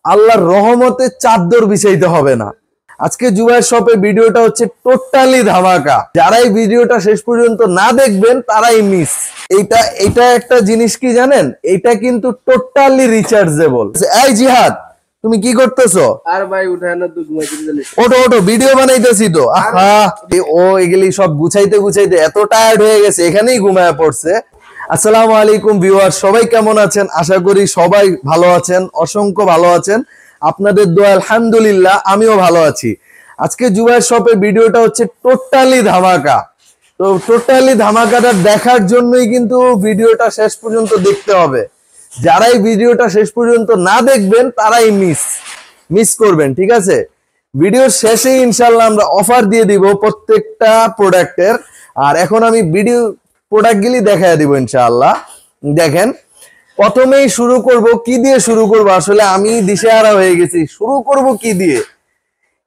আল্লাহর রহমতে চাদর বিছাইতে হবে না। আজকে জুবায়ের শপে ভিডিওটা হচ্ছে টোটালি ধামাকা। যারাই ভিডিওটা শেষ পর্যন্ত না দেখবেন তারাই মিস। এটা একটা জিনিস কি জানেন, এটা কিন্তু টোটালি রিচার্জেবল। এই জিহাদ, তুমি কি করতেছো? আর ভাই উঠায় না, তো ঘুমাইতে ওটো ওটো, ভিডিও বানাইতেছি তো। ও এগুলি সব গুছাইতে গুছাইতে এত টায়ার্ড হয়ে গেছে, এখানেই ঘুমায় পড়ছে। আসসালামু আলাইকুম ভিউয়ার, সবাই কেমন আছেন? আশা করি সবাই ভালো আছেন, অসংখ্য ভালো আছেন। আপনাদের দোয়া আলহামদুলিল্লাহ আমিও ভালো আছি। আজকে জুবায়ের শপে ভিডিওটা হচ্ছে টোটালি ধামাকা। তো টোটালি ধামাকাটা দেখার জন্যই কিন্তু ভিডিওটা শেষ পর্যন্ত দেখতে হবে। যারাই ভিডিওটা শেষ পর্যন্ত না দেখবেন তারাই মিস করবেন, ঠিক আছে? ভিডিওর শেষে ইনশাল্লাহ আমরা অফার দিয়ে দিব প্রত্যেকটা প্রোডাক্টের। আর এখন আমি ভিডিও প্রোডাক্টগুলি দেখায় দিব ইনশাআল্লাহ। দেখেন, প্রথমেই শুরু করব কি দিয়ে শুরু করব, আসলে আমি দিশেহারা হয়ে গেছি। শুরু করব কি দিয়ে?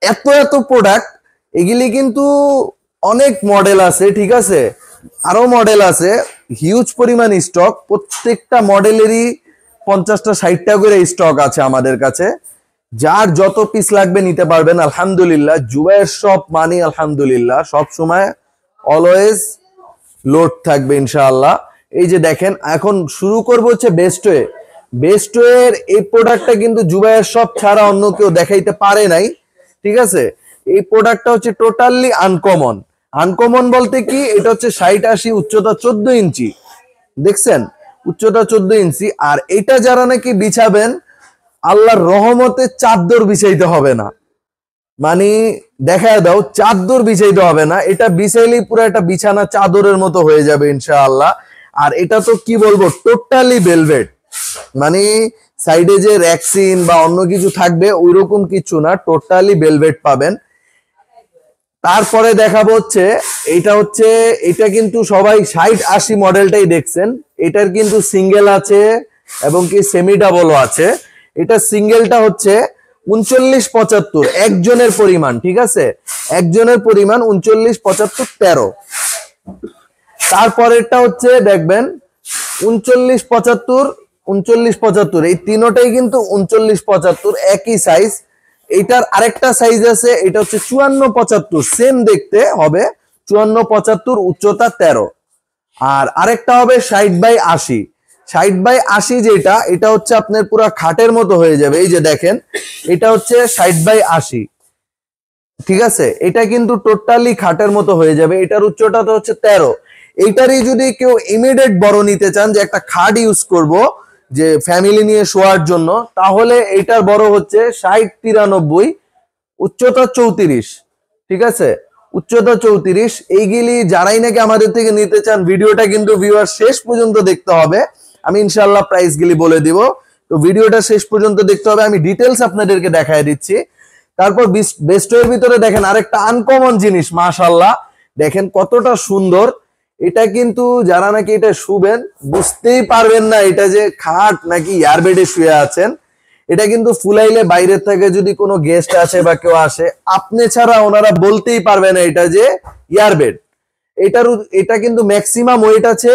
এত প্রোডাক্ট, এগুলি কিন্তু অনেক মডেল আছে, ঠিক আছে? আরো মডেল আছে, হিউজ পরিমাণ স্টক। প্রত্যেকটা মডেলেরই 50টা 60টা করে স্টক আছে আমাদের কাছে। যার যত পিস লাগবে নিতে পারবেন। আলহামদুলিল্লাহ জুবায়ের শপ মানি আলহামদুলিল্লাহ সব সময় অলওয়েজ লোড থাকবে ইনশাআল্লাহ। এই যে দেখেন, এখন শুরু করব হচ্ছে বেস্টওয়ের এই প্রোডাক্টটা কিন্তু জুবায়ের শপ ছাড়া অন্য কেউ দেখাইতে পারে নাই, ঠিক আছে? এই প্রোডাক্টটা হচ্ছে টোটালি আনকমন বলতে কি, এটা হচ্ছে 60-80, উচ্চতা 14 ইঞ্চি। দেখছেন, উচ্চতা 14 ইঞ্চি। আর এটা যারা নাকি বিছাবেন, আল্লাহর রহমতে চাদর বিছাইতে হবে না। মানে দেখায় দাও, চাদর বিছাইতে হবে না। এটা বিছাইলেই পুরো একটা বিছানা চাদরের মতো হয়ে যাবে ইনশাআল্লাহ। আর এটা তো কি বলবো, টোটালি ভেলভেট। মানে সাইডে যে র্যাক্সিন বা অন্য কিছু থাকবে ওইরকম কিছু না, টোটালি ভেলভেট পাবেন। তারপরে দেখাবো হচ্ছে এটা কিন্তু সবাই 60-80 মডেলটাই দেখছেন। এটার কিন্তু সিঙ্গেল আছে এবং কি সেমি ডাবলও আছে। এটা সিঙ্গেলটা হচ্ছে 39-75 একজনের পরিমাণ, ঠিক আছে? একজনের পরিমাণ 39-75-13। তারপরেরটা হচ্ছে দেখবেন 39-75 এই তিনটাই কিন্তু 39-75 একই সাইজ। এটার আরেকটা সাইজ আছে, এটা হচ্ছে 54-75, সেম দেখতে হবে, 54-75, উচ্চতা 13। আর আরেকটা হবে 60/80। 60/80 যেটা, এটা হচ্ছে আপনার পুরো খাটের মতো হয়ে যাবে। এই যে দেখেন, এটা হচ্ছে 60/80, ঠিক আছে? এটা কিন্তু টোটালি খাটের মতো হয়ে যাবে। এটার উচ্চতা তো হচ্ছে 13। এইটারই যদি কেউ ইমিডিয়েট বড় নিতে চান, যে একটা খাট ইউজ করব যে ফ্যামিলি নিয়ে শোয়ার জন্য, তাহলে এটার বড় হচ্ছে 60-93, উচ্চতা 34, ঠিক আছে? উচ্চতা 34। এইগুলি যারাই নাকি আমাদের থেকে নিতে চান, ভিডিওটা কিন্তু ভিউয়ার শেষ পর্যন্ত দেখতে হবে। আমি ইনশাআল্লাহ প্রাইস গুলি বলে দিব, তো ভিডিওটা শেষ পর্যন্ত দেখতে হবে। আমি ডিটেলস আপনাদেরকে দেখায় দিচ্ছি। তারপর বেস্টের ভিতরে দেখেন আরেকটা আনকমন জিনিস, মাশাআল্লাহ দেখেন কতটা সুন্দর। এটা কিন্তু যারা নাকি এটা শুবেন বুঝতেই পারবেন না এটা যে খাট নাকি এয়ারবেডে শুয়ে আছেন। এটা কিন্তু ফুলাইলে বাইরের থেকে যদি কোনো গেস্ট আসে বা কেউ আসে, আপনি ছাড়া ওনারা বলতেই পারবে না এটা যে এয়ারবেড। এটা কিন্তু ম্যাক্সিমাম ওয়েট আছে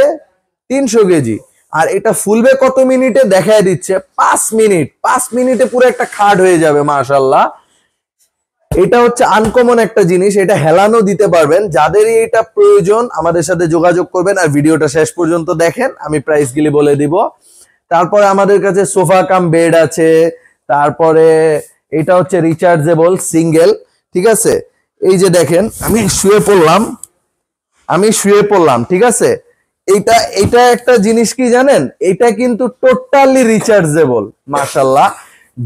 300 কেজি। আর এটা ফুলবে কত মিনিটে দেখায় দিচ্ছে, 5 মিনিটে পুরো একটা খাট হয়ে যাবে মাশাআল্লাহ। এটা হচ্ছে আনকমন একটা জিনিস, এটা হেলানো দিতে পারবেন। যাদেরই এটা প্রয়োজন আমাদের সাথে যোগাযোগ করবেন আর ভিডিওটা শেষ পর্যন্ত দেখেন, আমি প্রাইস গুলি বলে দিব। তারপরে আমাদের কাছে সোফা কাম বেড আছে। তারপরে এটা হচ্ছে রিচার্জেবল সিঙ্গেল, ঠিক আছে? এই যে দেখেন, আমি শুয়ে পড়লাম, ঠিক আছে? এটা একটা জিনিস কি জানেন, এটা কিন্তু টোটালি রিচার্জেবল। মাশাআল্লাহ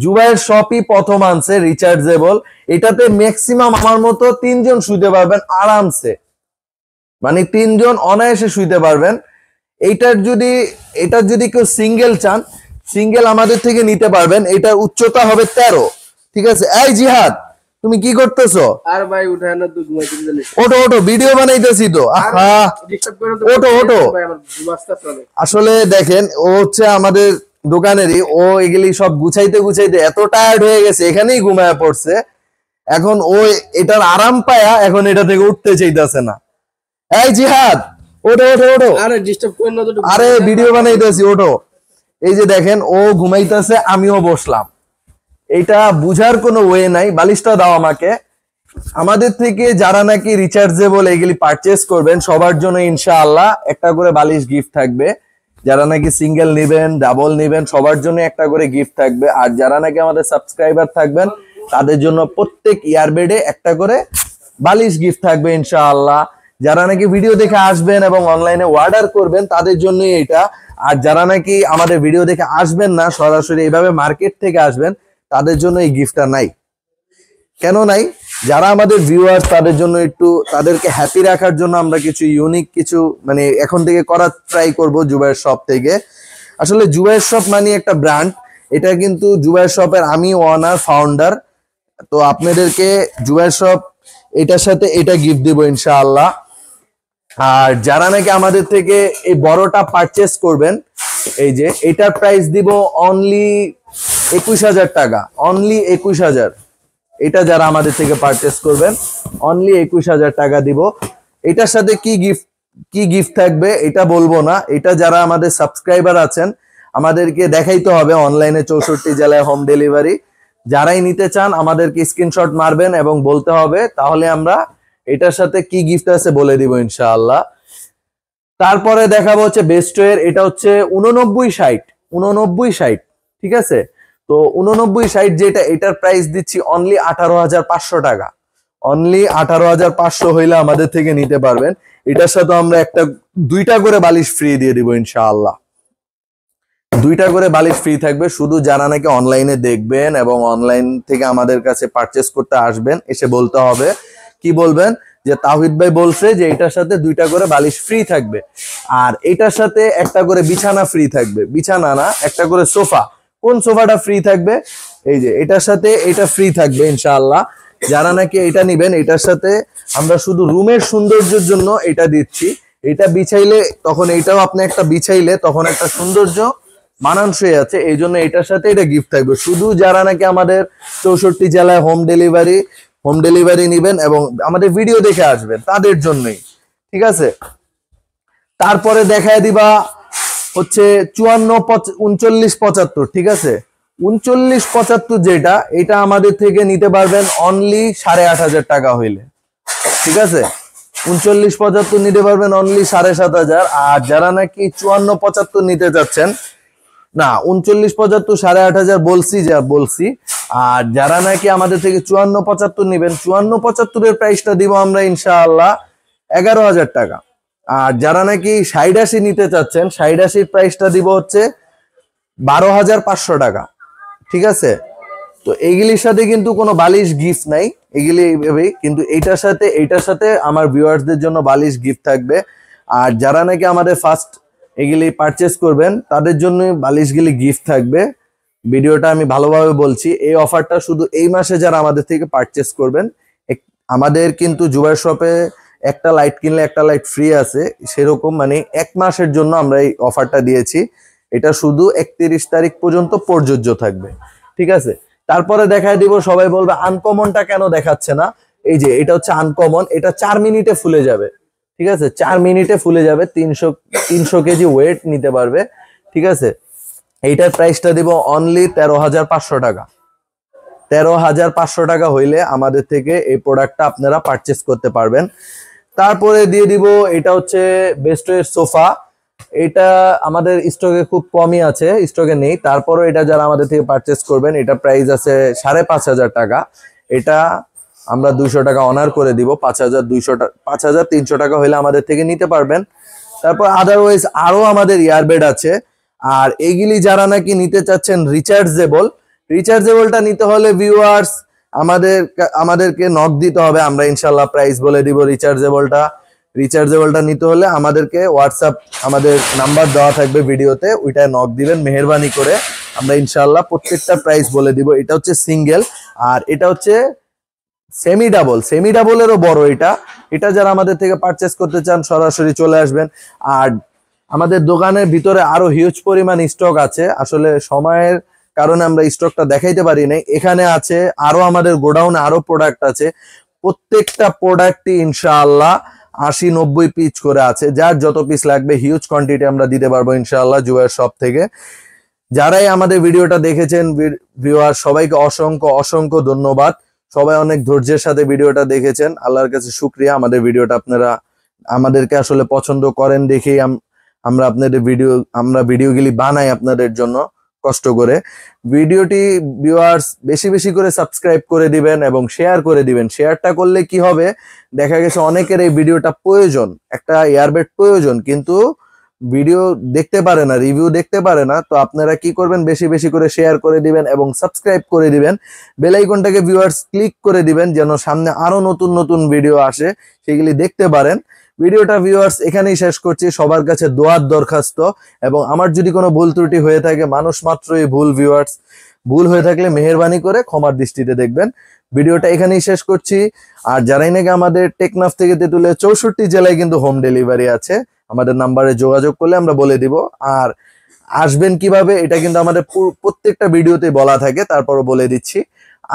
জুবায়ের শপই প্রথম আনছে রিচার্জেবল। এটাতে ম্যাক্সিমাম আমার মতো 3 জন শুতে পারবেন আরামসে, মানে 3 জন অনায়াসে শুতে পারবেন। এটার যদি কেউ সিঙ্গেল চান, সিঙ্গেল আমাদের থেকে নিতে পারবেন। এটার উচ্চতা হবে 13, ঠিক আছে? এই জিহাদ, তুমি কি করতেছো? আর ভাই উঠায় না, তো ঘুমাইতে ওটো ভিডিও বানাইতেছি তো। ওটো আসলে দেখেন, ও হচ্ছে আমাদের দোকানেরই, ও এগুলি সব গুছাইতে এত টায়ার্ড হয়ে গেছে, এখানেই ঘুমায় পড়ছে। এখন ও এটার আরাম পায়া এখন এটা থেকে উঠতে চাইতেছে না। এই জিহাদ, ওটো আরে ডিস্টার্ব করেন না তো, আরে ভিডিও বানাইতেছি, ওটো। এই যে দেখেন, ও ঘুমাইতেছে, আমিও বসলাম, এটা বুঝার কোনো ওয়ে নাই, বালিশটা দাও আমাকে। আমাদের থেকে যারা নাকি রিচার্জেবল এগুলি পারচেস করবেন সবার জন্য ইনশাআল্লাহ একটা করে বালিশ গিফট থাকবে। যারা নাকি সিঙ্গেল নেবেন, ডাবল নেবেন, সবার জন্য একটা করে গিফট থাকবে। আর যারা নাকি আমাদের সাবস্ক্রাইবার থাকবেন তাদের জন্য প্রত্যেক ইয়ারবেডে একটা করে বালিশ গিফট থাকবে ইনশাআল্লাহ। যারা নাকি ভিডিও দেখে আসবেন এবং অনলাইনে অর্ডার করবেন তাদের জন্যই এটা। আর যারা নাকি আমাদের ভিডিও দেখে আসবেন না, সরাসরি এইভাবে মার্কেট থেকে আসবেন, তাদের জন্য এই গিফটটা নাই। কেন নাই? যারা আমাদের ভিউয়ার্স তাদের জন্য একটু তাদেরকে হ্যাপি রাখার জন্য আমরা কিছু ইউনিক কিছু মানে এখন থেকে করার ট্রাই করব জুবাইর শপ থেকে। আসলে জুবাইর শপ মানে একটা ব্র্যান্ড, এটা কিন্তু জুবাইর শপের আমি ওনার ফাউন্ডার। তো আপনাদেরকে জুবাইর শপ এটার সাথে এটা গিফট দিব ইনশাআল্লাহ। আর যারা নাকি আমাদের থেকে এই বড়টা পারচেস করবেন, এই যে এটার প্রাইস দিব অনলি 21,000 টাকা, অনলি 21,000। এটা যারা আমাদের থেকে পারচেস করবেন অনলি 21,000 টাকা দিব। এটার সাথে কি গিফট থাকবে এটা বলবো না, এটা যারা আমাদের সাবস্ক্রাইবার আছেন আমাদেরকে দেখাইতে হবে অনলাইনে 64 জেলায় হোম ডেলিভারি। যারাই নিতে চান আমাদেরকে স্ক্রিনশট মারবেন এবং বলতে হবে, তাহলে আমরা এটার সাথে কি গিফট আছে বলে দিব ইনশাআল্লাহ। তারপরে দেখাবো হচ্ছে বেস্টওয়ের, এটা হচ্ছে 8960, ঠিক আছে। তো 8960 যেটা, এটার প্রাইস দিচ্ছি অনলি 18,500 টাকা, অনলি 18,500 হইলে আমাদের থেকে নিতে পারবেন। এটার সাথে আমরা দুইটা করে বালিশ ফ্রি দিয়ে দিব ইনশাআল্লাহ, দুইটা করে বালিশ ফ্রি থাকবে। শুধু যারা নাকি অনলাইনে দেখবেন এবং অনলাইন থেকে আমাদের কাছে পারচেস করতে আসবেন, এসে বলতে হবে, কি বলবেন যে তাওহিদ ভাই বলছে যে এটার সাথে দুইটা করে বালিশ ফ্রি থাকবে, আর এটার সাথে একটা করে বিছানা ফ্রি থাকবে। বিছানা না, একটা করে সোফা। কোন সোফাটা ফ্রি থাকবে? এই যে এটার সাথে এটা ফ্রি থাকবে ইনশাআল্লাহ। যারা নাকি এটা নিবেন, এটার সাথে আমরা শুধু রুমের সৌন্দর্যের জন্য এটা দিচ্ছি। এটা বিছাইলে তখন এটাও আপনি একটা বিছাইলে তখন একটা সৌন্দর্য মানানসই আছে, এই জন্য এটার সাথে এটা গিফট থাকবে। শুধু যারা নাকি আমাদের 64 জেলায় হোম ডেলিভারি নিবেন এবং আমাদের ভিডিও দেখে আসবেন তাদের জন্যই, ঠিক আছে। তারপরে দেখায় দিবা হচ্ছে 54, 39, 75, ঠিক আছে। 39, 75 যেটা, এটা আমাদের থেকে নিতে পারবেন অনলি 8,500 টাকা হইলে, ঠিক আছে। 39, 75 নিতে পারবেন অনলি 7,500। আর যারা নাকি 54, 75 নিতে যাচ্ছেন, না 39, 75 8,500 বলছি। আর যারা নাকি আমাদের থেকে 54, 75 নিবেন, 54, 75 এর প্রাইসটা দিব আমরা ইনশাআল্লাহ 11,000 টাকা। আর যারা নাকি 60, 80 নিতে চাচ্ছেন, 60, 80 প্রাইসটা দিব হচ্ছে 12,500 টাকা, ঠিক আছে। তো এইগুলির সাথে কিন্তু কোনো বালিশ গিফট নাই, এগুলি এইভাবেই, কিন্তু এইটার সাথে আমার ভিউয়ার্সদের জন্য বালিশ গিফট থাকবে। আর যারা নাকি আমাদের ফার্স্ট এগুলি পারচেস করবেন তাদের জন্য বালিশগুলি গিফট থাকবে। ভিডিওটা আমি ভালোভাবে বলছি, এই অফারটা শুধু এই মাসে যারা আমাদের থেকে পারচেস করবেন। আমাদের কিন্তু জুবাইর শপে একটা লাইট কিনলে একটা লাইট ফ্রি আছে, সেরকম মানে এক মাসের জন্য আমরা এই অফারটা দিয়েছি। এটা শুধু 31 তারিখ পর্যন্ত প্রযোজ্য থাকবে, ঠিক আছে। তারপরে দেখায় দিব, সবাই বলবে আনকমনটা কেন দেখাচ্ছে না। এই যে এটা হচ্ছে আনকমন, এটা 4 মিনিটে ফুলে যাবে, ঠিক আছে। 4 মিনিটে ফুলে যাবে, 300 কেজি ওয়েট নিতে পারবে, ঠিক আছে। এইটার প্রাইসটা দিব অনলি 13,500 টাকা। 13,500 টাকা হইলে আমাদের থেকে এই প্রোডাক্টটা আপনারা পারচেস করতে পারবেন। তারপরে দিয়ে দিব, এটা হচ্ছে বেস্টওয়ের সোফা। এটা আমাদের স্টকে খুব কমই আছে, স্টকে নেই। তারপরে এটা যারা আমাদের থেকে পারচেস করবেন, এটা প্রাইস আছে 5,500 টাকা। এটা আমরা 200 টাকা অনার করে দিব, 5,300 টাকা হইলে আমাদের থেকে নিতে পারবেন। তারপর আদারওয়াইজ আরো আমাদের ইয়ারবেড আছে। আর এইগুলি যারা নাকি নিতে চাচ্ছেন রিচার্জেবলটা নিতে হলে ভিউয়ার্স আমাদেরকে নক দিতে হবে, আমরা ইনশাল্লাহ প্রাইস বলে দিব। রিচার্জেবলটা নিতে হলে আমাদেরকে হোয়াটসঅ্যাপ আমাদের নাম্বার দেওয়া থাকবে ভিডিওতে, ওইটায় নক দিবেন মেহেরবানি করে, আমরা ইনশাল্লাহ প্রত্যেকটা প্রাইস বলে দিব। এটা হচ্ছে সিঙ্গেল, আর এটা হচ্ছে সেমি ডাবলেরও বড়। এটা যারা আমাদের থেকে পারচেস করতে চান সরাসরি চলে আসবেন। আর আমাদের দোকানের ভিতরে আরো হিউজ পরিমাণ স্টক আছে, আসলে সময়ের কারণে আমরা স্টকটা দেখাইতে পারি নাই। এখানে আছে আরো আমাদের গোডাউনে আরো প্রোডাক্ট আছে, প্রত্যেকটা প্রোডাক্টই ইনশাআল্লাহ 80-90 পিস করে আছে। যার যত পিস লাগবে হিউজ কোয়ান্টিটি আমরা দিতে পারবো ইনশাআল্লাহ জুবাইর শপ থেকে। যারাই আমাদের ভিডিওটা দেখেছেন ভিউয়ার সবাইকে অসংখ্য অসংখ্য ধন্যবাদ। সবাই অনেক ধৈর্যের সাথে ভিডিওটা দেখেছেন, আল্লাহর কাছে শুকরিয়া। আমাদের ভিডিওটা আপনারা আমাদেরকে আসলে পছন্দ করেন দেখেই আমরা আপনাদের ভিডিওগুলি বানাই আপনাদের জন্য কষ্ট করে। ভিডিওটি ভিউয়ার্স বেশি বেশি করে সাবস্ক্রাইব করে দিবেন এবং শেয়ার করে দিবেন। শেয়ারটা করলে কি হবে, দেখা গেছে অনেকের এই ভিডিওটা প্রয়োজন, একটা এয়ারবেড প্রয়োজন, কিন্তু ভিডিও দেখতে পারে না, রিভিউ দেখতে পারে না। তো আপনারা কি করবেন, বেশি বেশি করে শেয়ার করে দিবেন এবং সাবস্ক্রাইব করে দিবেন। বেল আইকনটাকে ভিউয়ার্স ক্লিক করে দিবেন যেন সামনে আরো নতুন নতুন ভিডিও আসে, সেগুলি দেখতে পারেন। ভিডিওটা ভিউয়ার্স এখানেই শেষ করছি। সবার কাছে দোয়ার দরখাস্ত, এবং আমার যদি কোনো ভুল ত্রুটি হয়ে থাকে, মানুষ মাত্রই ভুল ভিউয়ার্স, ভুল হয়ে থাকলে মেহেরবানি করে ক্ষমার দৃষ্টিতে দেখবেন। ভিডিওটা এখানেই শেষ করছি। আর যারাই নাকি আমাদের টেকনাফ থেকে তেঁতুলে 64 জেলায় কিন্তু হোম ডেলিভারি আছে, আমাদের নাম্বারে যোগাযোগ করলে আমরা বলে দিব। আর আসবেন কিভাবে এটা কিন্তু আমাদের প্রত্যেকটা ভিডিওতে বলা থাকে, তারপরও বলে দিচ্ছি।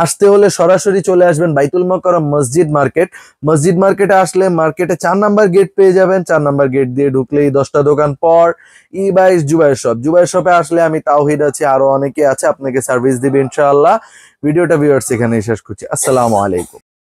আসতে হলে সরাসরি চলে আসবেন বাইতুল মোকাররম মসজিদ মার্কেট। মসজিদ মার্কেটে আসলে মার্কেটে 4 নাম্বার গেট পেয়ে যাবেন। 4 নাম্বার গেট দিয়ে ঢুকলেই 10টা দোকান পর ই22 জুবাইর শপ। জুবাইর শপে আসলে আমি তাওহিদ আছি, আরো অনেকে আছে, আপনাকে সার্ভিস দিবে ইনশাআল্লাহ। ভিডিওটা ভিউয়ার্স এখানেই শেষ করছি। আসসালামু আলাইকুম।